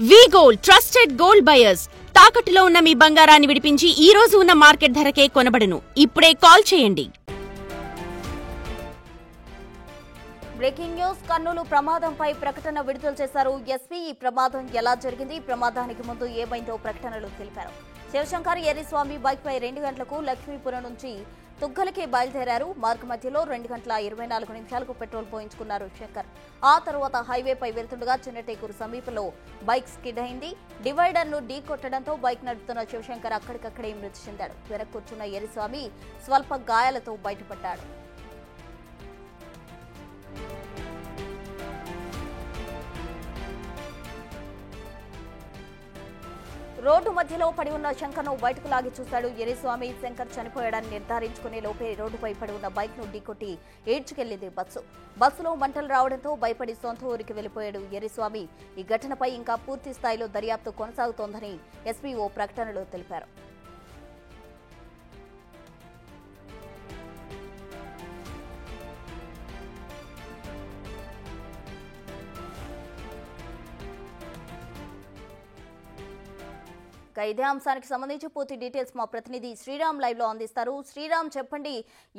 వి gold trusted gold buyers తాకట్టులో ఉన్న మీ బంగారాన్ని విడిపించి ఈ రోజు ఉన్న మార్కెట్ ధరకే కొనబడును. ఇప్పుడే కాల్ చేయండి. Breaking news. కర్నూలు ప్రమాదంపై ప్రకటన విడుదల చేశారు ఎస్పీ. ఈ ప్రమాదం ఎలా జరిగింది, ప్రమాదానికి ముందు ఏమైందో ప్రకటనలు తెలిపారు. శివశంకర్ ఎర్రిస్వామి బైక్ పై 2 గంటలకు లక్ష్మీపురం నుంచి తుగ్గలకి బయలుదేరారు. మార్గ మధ్యలో 2 గంటల 24 నిమిషాలకు పెట్రోల్ పోయించుకున్నారు శంకర్. ఆ తర్వాత హైవేపై వెళ్తుండగా చిన్నటేకూరు సమీపంలో బైక్ స్కిడ్ అయింది. డివైడర్ ను ఢీ కొట్టడంతో బైక్ నడుపుతున్న శివశంకర్ అక్కడికక్కడే మృతి చెందాడు. వెనక కూర్చున్న ఎర్రిస్వామి స్వల్ప గాయాలతో బయటపడ్డాడు. రోడ్డు మధ్యలో పడి ఉన్న శంకర్ను బయటకు లాగి చూశాడు ఎర్రిస్వామి. శంకర్ చనిపోయాడని నిర్ధారించుకునే లోపే రోడ్డుపై పడి ఉన్న బైక్ ను ఢీకొట్టి ఏడ్చుకెళ్లింది బస్సులో మంటలు రావడంతో భయపడి సొంత ఊరికి వెళ్లిపోయాడు ఎర్రిస్వామి. ఈ ఘటనపై ఇంకా పూర్తి స్థాయిలో దర్యాప్తు కొనసాగుతోందని ఎస్పీ ఓ ప్రకటనలో తెలిపారు. ఇదే అంశానికి సంబంధించి పూర్తి డీటెయిల్స్ మా ప్రతినిధి శ్రీరామ్ లైవ్ లో అందిస్తారు. శ్రీరామ్, చెప్పండి.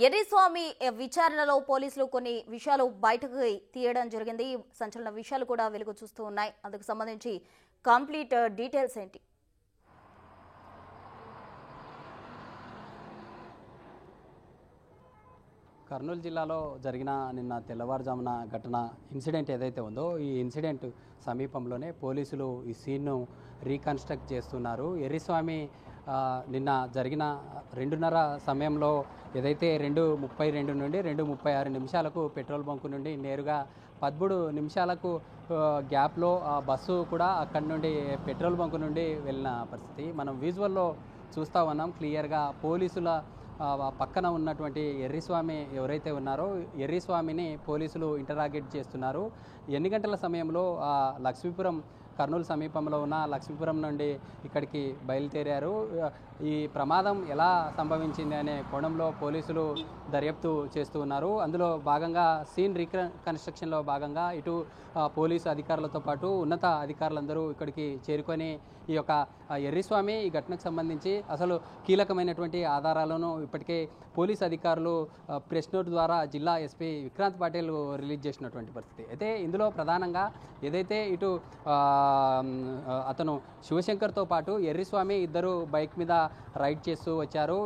ఎర్రిస్వామి విచారణలో పోలీసులు కొన్ని విషయాలు బయటకు తీయడం జరిగింది. సంచలన విషయాలు కూడా వెలుగు చూస్తూ ఉన్నాయి. అందుకు సంబంధించి కంప్లీట్ డీటెయిల్స్ ఏంటి? కర్నూలు జిల్లాలో జరిగిన నిన్న తెల్లవారుజామున ఘటన ఇన్సిడెంట్ ఏదైతే ఉందో ఈ ఇన్సిడెంట్ సమీపంలోనే పోలీసులు ఈ సీన్ను రీకన్స్ట్రక్ట్ చేస్తున్నారు. ఎర్రిస్వామి నిన్న జరిగిన 2:30 సమయంలో ఏదైతే 2:32 నుండి 2:36 నిమిషాలకు పెట్రోల్ బంకు నుండి నేరుగా 13 నిమిషాలకు గ్యాప్లో బస్సు కూడా అక్కడి నుండి పెట్రోల్ బంకు నుండి వెళ్ళిన పరిస్థితి మనం విజువల్లో చూస్తూ ఉన్నాం. క్లియర్గా పోలీసుల పక్కన ఉన్నటువంటి ఎర్రిస్వామి ఎవరైతే ఉన్నారో ఎర్రిస్వామిని పోలీసులు ఇంటరాగేట్ చేస్తున్నారు. ఎన్ని గంటల సమయంలో లక్ష్మీపురం కర్నూలు సమీపంలో ఉన్న లక్ష్మీపురం నుండి ఇక్కడికి బయలుదేరారు. ఈ ప్రమాదం ఎలా సంభవించింది అనే కోణంలో పోలీసులు దర్యాప్తు చేస్తూ ఉన్నారు. అందులో భాగంగా సీన్ రీకన్స్ట్రక్షన్లో భాగంగా ఇటు పోలీసు అధికారులతో పాటు ఉన్నత అధికారులందరూ ఇక్కడికి చేరుకొని ఈ యొక్క ఎర్రిస్వామి ఈ ఘటనకు సంబంధించి అసలు కీలకమైనటువంటి ఆధారాలను ఇప్పటికే పోలీసు అధికారులు ప్రెస్ నోట్ ద్వారా జిల్లా ఎస్పీ విక్రాంత్ పాటిల్ రిలీజ్ చేసినటువంటి పరిస్థితి. అయితే ఇందులో ప్రధానంగా ఏదైతే ఇటు అతను శివశంకర్తో పాటు ఎర్రిస్వామి ఇద్దరు బైక్ మీద రైడ్ చేస్తూ వచ్చారు.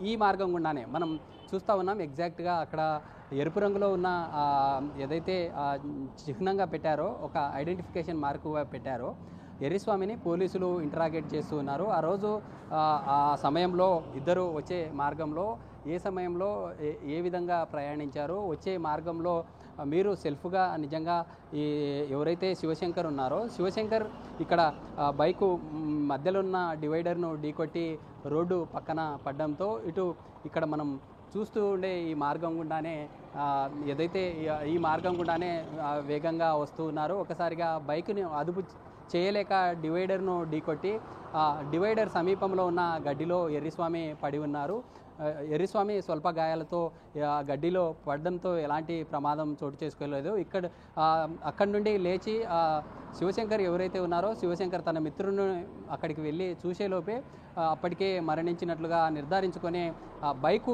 ఈ మార్గం గుండానే మనం చూస్తూ ఉన్నాం. ఎగ్జాక్ట్గా అక్కడ ఎరుపు రంగులో ఉన్న ఏదైతే చిహ్నంగా పెట్టారో ఒక ఐడెంటిఫికేషన్ మార్కుగా పెట్టారో ఎర్రిస్వామిని పోలీసులు ఇంటరాగేట్ చేస్తూ ఉన్నారు. ఆ రోజు ఆ సమయంలో ఇద్దరు వచ్చే మార్గంలో ఏ సమయంలో ఏ విధంగా ప్రయాణించారు, వచ్చే మార్గంలో మీరు సెల్ఫ్గా నిజంగా ఈ ఎవరైతే శివశంకర్ ఉన్నారో శివశంకర్ ఇక్కడ బైకు మధ్యలో ఉన్న డివైడర్ను ఢీకొట్టి రోడ్డు పక్కన పడడంతో ఇటు ఇక్కడ మనం చూస్తూ ఉండే ఈ మార్గం గుండానే ఏదైతే ఈ మార్గం గుండానే వేగంగా వస్తూ ఉన్నారో ఒకసారిగా బైక్ని అదుపు చేయలేక డివైడర్ను ఢీకొట్టి డివైడర్ సమీపంలో ఉన్న గడ్డిలో ఎర్రిస్వామి పడి ఉన్నారు. ఎర్రిస్వామి స్వల్ప గాయాలతో గడ్డిలో పడడంతో ఎలాంటి ప్రమాదం చోటు చేసుకోలేదు. అక్కడి నుండి లేచి శివశంకర్ ఎవరైతే ఉన్నారో శివశంకర్ తన మిత్రుని అక్కడికి వెళ్ళి చూసేలోపే అప్పటికే మరణించినట్లుగా నిర్ధారించుకొని బైకు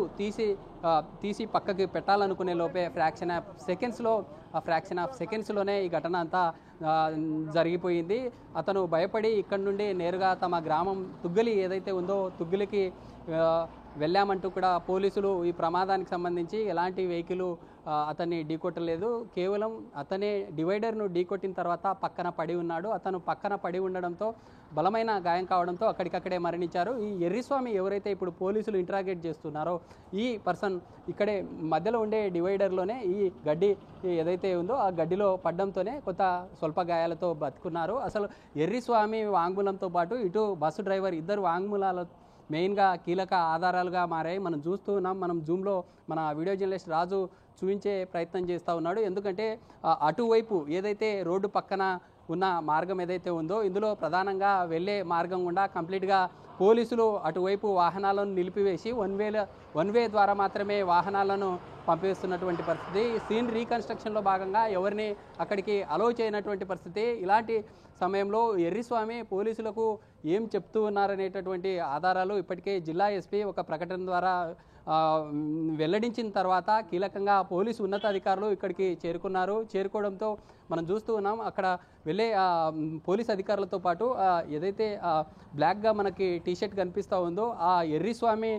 తీసి పక్కకి పెట్టాలనుకునే లోపే ఫ్రాక్షన్ ఆఫ్ సెకండ్స్లోనే ఈ ఘటన అంతా జరిగిపోయింది. అతను భయపడి ఇక్కడి నుండి నేరుగా తమ గ్రామం తుగ్గలి ఏదైతే ఉందో తుగ్గలికి వెళ్ళామంటూ కూడా పోలీసులు ఈ ప్రమాదానికి సంబంధించి ఎలాంటి వెహికల్ అతన్ని ఢీకొట్టలేదు. కేవలం అతనే డివైడర్ను ఢీకొట్టిన తర్వాత పక్కన పడి ఉన్నాడు. అతను పక్కన పడి ఉండడంతో బలమైన గాయం కావడంతో అక్కడికక్కడే మరణించారు. ఈ ఎర్రిస్వామి ఎవరైతే ఇప్పుడు పోలీసులు ఇంటరాగేట్ చేస్తున్నారో ఈ పర్సన్ ఇక్కడే మధ్యలో ఉండే డివైడర్లోనే ఈ గడ్డి ఏదైతే ఉందో ఆ గడ్డిలో పడ్డంతోనే కొంత స్వల్ప గాయాలతో బతుకున్నారు. అసలు ఎర్రిస్వామి వాంగ్మూలంతో పాటు ఇటు బస్సు డ్రైవర్ ఇద్దరు వాంగ్మూలాల మెయిన్గా కీలక ఆధారాలుగా మారాయి. మనం చూస్తూ ఉన్నాం. మనం జూమ్లో మన వీడియో జర్నలిస్ట్ రాజు చూపించే ప్రయత్నం చేస్తూ ఉన్నాడు. ఎందుకంటే అటువైపు ఏదైతే రోడ్డు పక్కన ఉన్న మార్గం ఏదైతే ఉందో ఇందులో ప్రధానంగా వెళ్ళే మార్గం గుండా కంప్లీట్గా పోలీసులు అటువైపు వాహనాలను నిలిపివేసి వన్ వే ద్వారా మాత్రమే వాహనాలను పంపిస్తున్నటువంటి పరిస్థితి. సీన్ రీకన్స్ట్రక్షన్లో భాగంగా ఎవరిని అక్కడికి అలౌ చేయనటువంటి పరిస్థితి. ఇలాంటి సమయంలో ఎర్రిస్వామి పోలీసులకు ఏం చెప్తూ ఉన్నారనేటటువంటి ఆధారాలు ఇప్పటికే జిల్లా ఎస్పీ ఒక ప్రకటన ద్వారా వెల్లడించిన తర్వాత కీలకంగా పోలీసు ఉన్నతాధికారులు ఇక్కడికి చేరుకోవడంతో మనం చూస్తూ ఉన్నాం. అక్కడ వెళ్ళే పోలీస్ అధికారులతో పాటు ఏదైతే బ్లాక్గా మనకి టీషర్ట్ కనిపిస్తూ ఉందో ఆ ఎర్రిస్వామి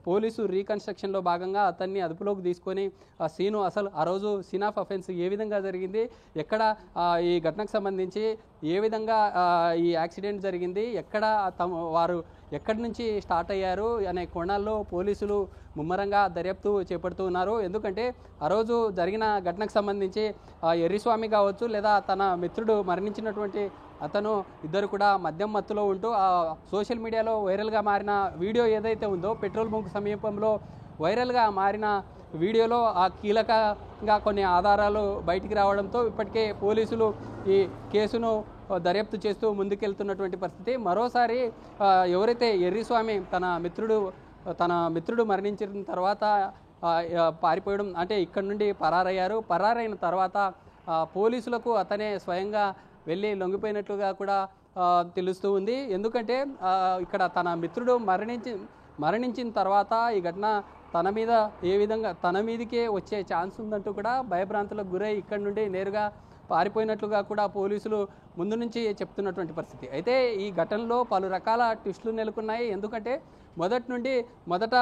పోలీసు రీకన్స్ట్రక్షన్లో భాగంగా అతన్ని అదుపులోకి తీసుకొని సీను అసలు ఆ రోజు సీన్ ఆఫ్ అఫెన్స్ ఏ విధంగా జరిగింది, ఎక్కడ ఈ ఘటనకు సంబంధించి ఏ విధంగా ఈ యాక్సిడెంట్ జరిగింది, ఎక్కడ వారు ఎక్కడి నుంచి స్టార్ట్ అయ్యారు అనే కోణాల్లో పోలీసులు ముమ్మరంగా దర్యాప్తు చేపడుతూ ఉన్నారు. ఎందుకంటే ఆ రోజు జరిగిన ఘటనకు సంబంధించి ఎర్రిస్వామి కావచ్చు లేదా తన మిత్రుడు మరణించినటువంటి అతను ఇద్దరు కూడా మద్యం మత్తులో ఉంటూ సోషల్ మీడియాలో వైరల్గా మారిన వీడియో ఏదైతే ఉందో పెట్రోల్ బంక్ సమీపంలో వైరల్గా మారిన వీడియోలో కీలకంగా కొన్ని ఆధారాలు బయటికి రావడంతో ఇప్పటికే పోలీసులు ఈ కేసును దర్యాప్తు చేస్తూ ముందుకెళ్తున్నటువంటి పరిస్థితి. మరోసారి ఎవరైతే ఎర్రిస్వామి తన మిత్రుడు మరణించిన తర్వాత పారిపోవడం అంటే ఇక్కడ నుండి పరారైన తర్వాత పోలీసులకు అతనే స్వయంగా వెళ్ళి లొంగిపోయినట్లుగా కూడా తెలుస్తూ ఉంది. ఎందుకంటే ఇక్కడ తన మిత్రుడు మరణించిన తర్వాత ఈ ఘటన తన మీదకే వచ్చే ఛాన్స్ ఉందంటూ కూడా భయభ్రాంతులకు గురై ఇక్కడ నుండి నేరుగా పారిపోయినట్లుగా కూడా పోలీసులు ముందు నుంచి చెప్తున్నటువంటి పరిస్థితి. అయితే ఈ ఘటనలో పలు రకాల ట్విస్టులు నెలకొన్నాయి. ఎందుకంటే మొదట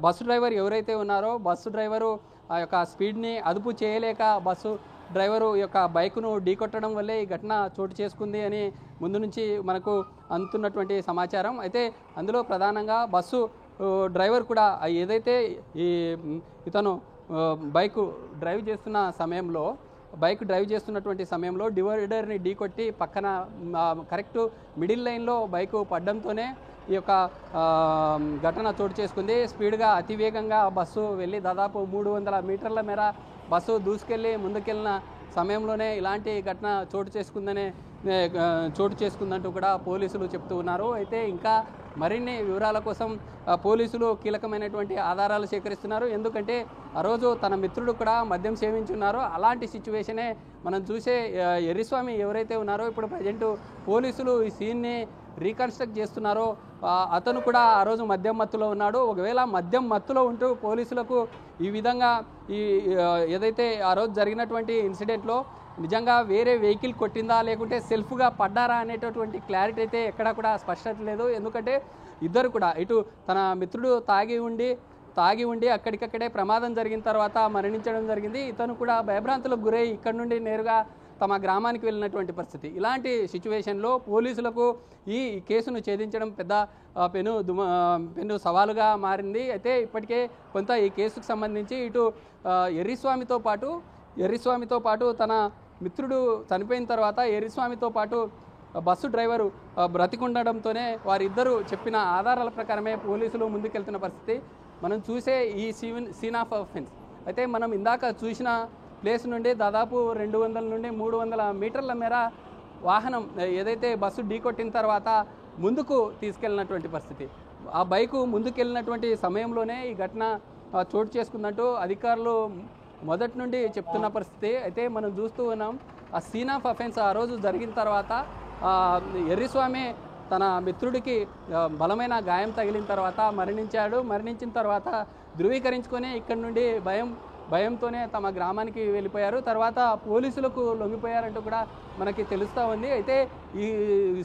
బస్సు డ్రైవర్ ఎవరైతే ఉన్నారో బస్సు డ్రైవరు ఆ యొక్క స్పీడ్ని అదుపు చేయలేక బస్సు డ్రైవరు యొక్క బైక్ను ఢీకొట్టడం వల్లే ఈ ఘటన చోటు చేసుకుంది అని ముందు నుంచి మనకు అందుతున్నటువంటి సమాచారం. అయితే అందులో ప్రధానంగా బస్సు డ్రైవర్ కూడా ఏదైతే ఇతను బైక్ డ్రైవ్ చేస్తున్నటువంటి సమయంలో డివైడర్ని ఢీకొట్టి పక్కన కరెక్ట్ మిడిల్ లైన్లో బైకు పడ్డంతోనే ఈ యొక్క ఘటన చోటు చేసుకుంది. స్పీడ్గా అతివేగంగా బస్సు వెళ్ళి దాదాపు 300 మీటర్ల మేర బస్సు దూసుకెళ్ళి ముందుకెళ్ళిన సమయంలోనే ఇలాంటి ఘటన చోటు చేసుకుందంటూ కూడా పోలీసులు చెప్తూ ఉన్నారు. అయితే ఇంకా మరిన్ని వివరాల కోసం పోలీసులు కీలకమైనటువంటి ఆధారాలు సేకరిస్తున్నారు. ఎందుకంటే ఆ రోజు తన మిత్రుడు కూడా మద్యం సేవించున్నారు. అలాంటి సిచ్యువేషనే మనం చూసే ఎర్రిస్వామి ఎవరైతే ఉన్నారో ఇప్పుడు ప్రజెంట్ పోలీసులు ఈ సీన్ని రీకన్స్ట్రక్ట్ చేస్తున్నారో అతను కూడా ఆ రోజు మద్యం మత్తులో ఉన్నాడు. ఒకవేళ మద్యం మత్తులో ఉంటూ పోలీసులకు ఈ విధంగా ఏదైతే ఆ రోజు జరిగినటువంటి ఇన్సిడెంట్లో నిజంగా వేరే వెహికల్ కొట్టిందా లేకుంటే సెల్ఫ్గా పడ్డారా అనేటటువంటి క్లారిటీ అయితే ఎక్కడా కూడా స్పష్టత లేదు. ఎందుకంటే ఇద్దరు కూడా ఇటు తన మిత్రుడు తాగి ఉండి అక్కడికక్కడే ప్రమాదం జరిగిన తర్వాత మరణించడం జరిగింది. ఇతను కూడా భయభ్రాంతులకు గురై ఇక్కడి నుండి నేరుగా తమ గ్రామానికి వెళ్ళినటువంటి పరిస్థితి. ఇలాంటి సిచ్యువేషన్లో పోలీసులకు ఈ కేసును ఛేదించడం పెద్ద పెను సవాలుగా మారింది. అయితే ఇప్పటికే కొంత ఈ కేసుకు సంబంధించి ఇటు ఎర్రిస్వామితో పాటు తన మిత్రుడు చనిపోయిన తర్వాత ఎర్రిస్వామితో పాటు బస్సు డ్రైవరు బ్రతికుండడంతోనే వారిద్దరూ చెప్పిన ఆధారాల ప్రకారమే పోలీసులు ముందుకెళ్తున్న పరిస్థితి మనం చూసే ఈ సీన్ ఆఫ్ అఫెన్స్. అయితే మనం ఇందాక చూసిన ప్లేస్ నుండి దాదాపు 200 నుండి 300 మీటర్ల మేర వాహనం ఏదైతే బస్సు ఢీకొట్టిన తర్వాత ముందుకు తీసుకెళ్ళినటువంటి పరిస్థితి. ఆ బైకు ముందుకెళ్ళినటువంటి సమయంలోనే ఈ ఘటన చోటు చేసుకుందంటూ అధికారులు మొదటి నుండి చెప్తున్న పరిస్థితి. అయితే మనం చూస్తూ ఉన్నాం ఆ సీన్ ఆఫ్ అఫెన్స్ ఆ రోజు జరిగిన తర్వాత ఎర్రిస్వామి తన మిత్రుడికి బలమైన గాయం తగిలిన తర్వాత మరణించిన తర్వాత ధృవీకరించుకొని ఇక్కడి నుండి భయంతోనే తమ గ్రామానికి వెళ్ళిపోయారు. తర్వాత పోలీసులకు లొంగిపోయారంటూ కూడా మనకి తెలుస్తూ ఉంది. అయితే ఈ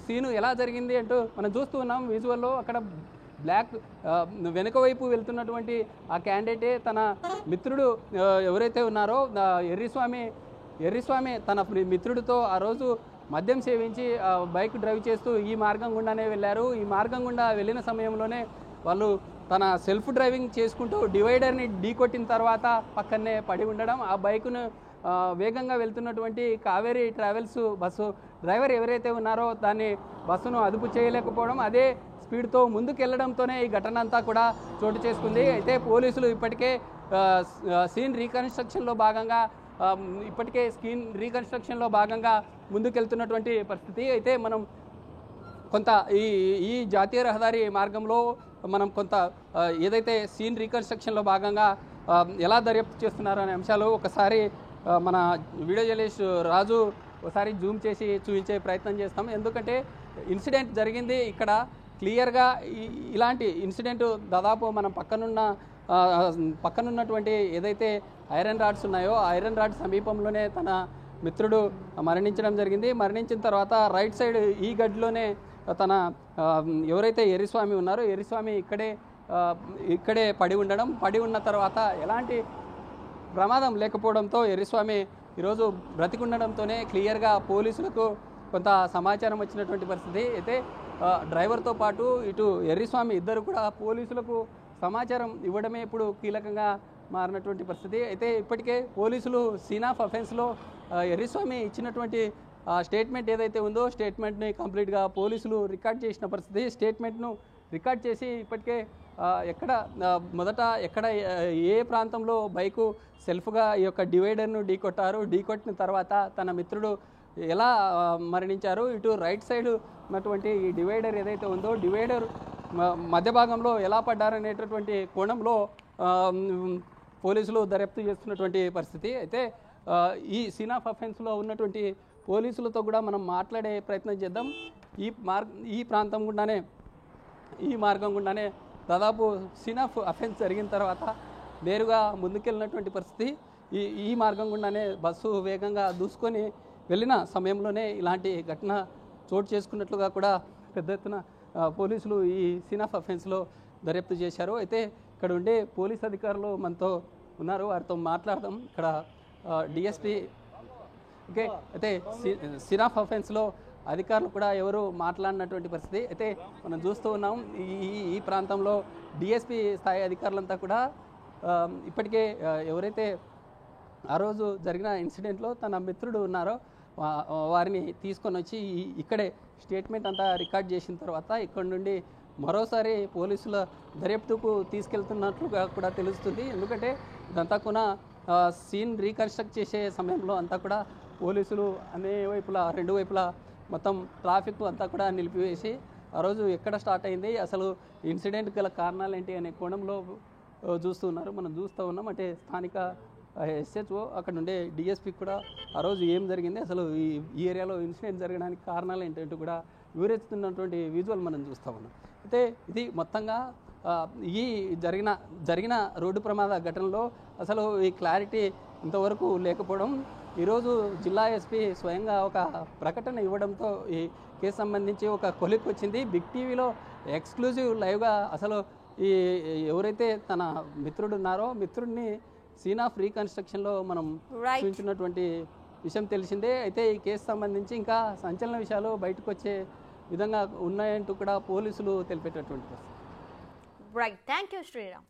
సీను ఎలా జరిగింది అంటూ మనం చూస్తూ ఉన్నాం విజువల్లో. అక్కడ బ్లాక్ వెనుక వైపు వెళ్తున్నటువంటి ఆ క్యాండిడేటే తన మిత్రుడు ఎవరైతే ఉన్నారో ఎర్రిస్వామి తన మిత్రుడితో ఆ రోజు మద్యం సేవించి బైక్ డ్రైవ్ చేస్తూ ఈ మార్గం గుండానే వెళ్ళారు. ఈ మార్గం గుండా వెళ్ళిన సమయంలోనే వాళ్ళు తన సెల్ఫ్ డ్రైవింగ్ చేసుకుంటూ డివైడర్ని ఢీకొట్టిన తర్వాత పక్కనే పడి ఉండడం, ఆ బైకును వేగంగా వెళ్తున్నటువంటి కావేరీ ట్రావెల్స్ బస్సు డ్రైవర్ ఎవరైతే ఉన్నారో దాన్ని బస్సును అదుపు చేయలేకపోవడం, అదే స్పీడ్తో ముందుకెళ్లడంతోనే ఈ ఘటన అంతా కూడా చోటు చేసుకుంది. అయితే పోలీసులు ఇప్పటికే సీన్ రీకన్స్ట్రక్షన్లో భాగంగా ఇప్పటికే స్క్రీన్ రీకన్స్ట్రక్షన్లో భాగంగా ముందుకెళ్తున్నటువంటి పరిస్థితి. అయితే మనం కొంత ఈ జాతీయ రహదారి మార్గంలో మనం కొంత ఏదైతే సీన్ రీకన్స్ట్రక్షన్లో భాగంగా ఎలా దర్యాప్తు చేస్తున్నారు అనే అంశాలు ఒకసారి మన వీడియో జర్నలిస్ట్ రాజు ఒకసారి జూమ్ చేసి చూపించే ప్రయత్నం చేస్తాం. ఎందుకంటే ఇన్సిడెంట్ జరిగింది ఇక్కడ క్లియర్గా. ఇలాంటి ఇన్సిడెంట్ దాదాపు మనం పక్కనున్నటువంటి ఏదైతే ఐరన్ రాడ్స్ ఉన్నాయో ఐరన్ రాడ్ సమీపంలోనే తన మిత్రుడు మరణించడం జరిగింది. మరణించిన తర్వాత రైట్ సైడ్ ఈ గడ్లోనే తన ఎవరైతే ఎర్రిస్వామి ఉన్నారో ఎర్రిస్వామి ఇక్కడే పడి ఉన్న తర్వాత ఎలాంటి ప్రమాదం లేకపోవడంతో ఎర్రిస్వామి ఈరోజు బ్రతికుండడంతోనే క్లియర్గా పోలీసులకు కొంత సమాచారం వచ్చినటువంటి పరిస్థితి. అయితే డ్రైవర్తో పాటు ఇటు ఎర్రిస్వామి ఇద్దరు కూడా పోలీసులకు సమాచారం ఇవ్వడమే ఇప్పుడు కీలకంగా మారినటువంటి పరిస్థితి. అయితే ఇప్పటికే పోలీసులు సీన్ ఆఫ్ అఫెన్స్లో ఎర్రిస్వామి ఇచ్చినటువంటి స్టేట్మెంట్ ఏదైతే ఉందో స్టేట్మెంట్ని కంప్లీట్గా పోలీసులు రికార్డ్ చేసిన పరిస్థితి. స్టేట్మెంట్ను రికార్డ్ చేసి ఇప్పటికే ఎక్కడ ఏ ప్రాంతంలో బైకు సెల్ఫ్గా ఈ యొక్క డివైడర్ను ఢీకొట్టిన తర్వాత తన మిత్రుడు ఎలా మరణించారు, ఇటు రైట్ సైడ్ ఉన్నటువంటి ఈ డివైడర్ ఏదైతే ఉందో డివైడర్ మధ్య భాగంలో ఎలా పడ్డారనేటటువంటి కోణంలో పోలీసులు దర్యాప్తు చేస్తున్నటువంటి పరిస్థితి. అయితే ఈ సీన్ ఆఫ్ అఫెన్స్లో ఉన్నటువంటి పోలీసులతో కూడా మనం మాట్లాడే ప్రయత్నం చేద్దాం. ఈ మార్గం గుండానే దాదాపు సీన్ ఆఫ్ అఫెన్స్ జరిగిన తర్వాత నేరుగా ముందుకెళ్ళినటువంటి పరిస్థితి. ఈ మార్గం గుండానే బస్సు వేగంగా దూసుకొని వెళ్ళిన సమయంలోనే ఇలాంటి ఘటన చోటు చేసుకున్నట్లుగా కూడా పెద్ద ఎత్తున పోలీసులు ఈ సీన్ ఆఫ్ అఫెన్స్లో దర్యాప్తు చేశారు. అయితే ఇక్కడ ఉండే పోలీస్ అధికారులు మనతో ఉన్నారు, వారితో మాట్లాడదాం. ఇక్కడ డిఎస్పీ ఓకే. అయితే సీన్ ఆఫ్ అఫెన్స్లో అధికారులు కూడా ఎవరు మాట్లాడినటువంటి పరిస్థితి. అయితే మనం చూస్తూ ఉన్నాం ఈ ప్రాంతంలో డిఎస్పీ స్థాయి అధికారులంతా కూడా ఇప్పటికే ఎవరైతే ఆ రోజు జరిగిన ఇన్సిడెంట్లో తన మిత్రుడు ఉన్నారో వారిని తీసుకొని వచ్చి ఇక్కడే స్టేట్మెంట్ అంతా రికార్డ్ చేసిన తర్వాత ఇక్కడ నుండి మరోసారి పోలీసుల దర్యాప్తుకు తీసుకెళ్తున్నట్లుగా కూడా తెలుస్తుంది. ఎందుకంటే ఇదంతా కూడా సీన్ రీకన్స్ట్రక్ట్ చేసే సమయంలో అంతా కూడా పోలీసులు రెండు వైపులా మొత్తం ట్రాఫిక్ అంతా కూడా నిలిపివేసి ఆ రోజు ఎక్కడ స్టార్ట్ అయింది, అసలు ఇన్సిడెంట్ గల కారణాలు ఏంటి అనే కోణంలో మనం చూస్తూ ఉన్నాం. అంటే స్థానిక ఎస్హెచ్ఓ అక్కడ ఉండే డిఎస్పీ కూడా ఆ రోజు ఏం జరిగింది, అసలు ఈ ఏరియాలో ఇన్సిడెంట్ జరగడానికి కారణాలు ఏంటంటే కూడా వివరిస్తున్నటువంటి విజువల్ మనం చూస్తూ ఉన్నాం. అయితే ఇది మొత్తంగా ఈ జరిగిన రోడ్డు ప్రమాద ఘటనలో అసలు ఈ క్లారిటీ ఇంతవరకు లేకపోవడం, ఈరోజు జిల్లా ఎస్పీ స్వయంగా ఒక ప్రకటన ఇవ్వడంతో ఈ కేసు సంబంధించి ఒక కొలిక్ వచ్చింది. బిగ్ టీవీలో ఎక్స్క్లూజివ్ లైవ్గా అసలు ఎవరైతే తన మిత్రుడు ఉన్నారో మిత్రుడిని సీన్ ఆఫ్ రీకన్స్ట్రక్షన్లో మనం చూపించినటువంటి విషయం తెలిసిందే. అయితే ఈ కేసు సంబంధించి ఇంకా సంచలన విషయాలు బయటకు వచ్చే విధంగా ఉన్నాయంటూ కూడా పోలీసులు తెలిపేటటువంటి రైట్. Thank you Sriram.